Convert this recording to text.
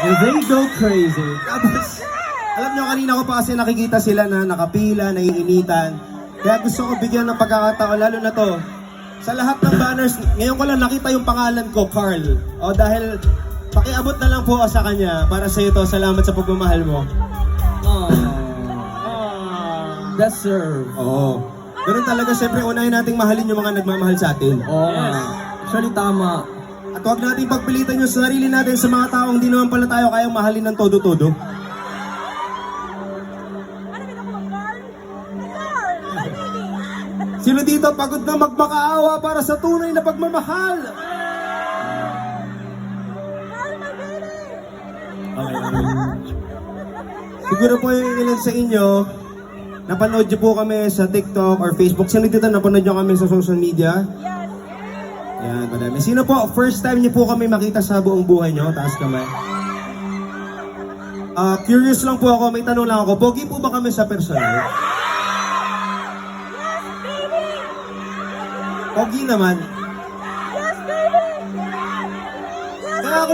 They go crazy. Tapos, alam nyo, kanina ko pa kasi nakikita sila na nakapila, naiinitan. Kaya gusto ko bigyan ng pagkakataon, lalo na to. Sa lahat ng banners, ngayon ko lang nakita yung pangalan ko, Carl. O dahil, pakiabot na lang po sa kanya para sa ito. Salamat sa pagmamahal mo. Deserve. Oo. Ganun talaga, siyempre, unahin nating mahalin yung mga nagmamahal sa atin. Oo nga. Actually, tama. At huwag natin pagpilitan yung sarili natin sa mga taong di naman pala tayo kayang mahalin ng todo-todo. Sino dito pagod na magmakaawa para sa tunay na pagmamahal? Okay. Siguro po yung ilan sa inyo, napanood niyo po kami sa TikTok or Facebook. Sino dito napanood niyo kami sa social media? Yan, madami. Sino po, first time niyo po kami makita sa buong buhay niyo? Taas kamay. Curious lang po ako, may tanong lang ako. Pogi po ba kami sa personal? Pogi naman. Kaya ako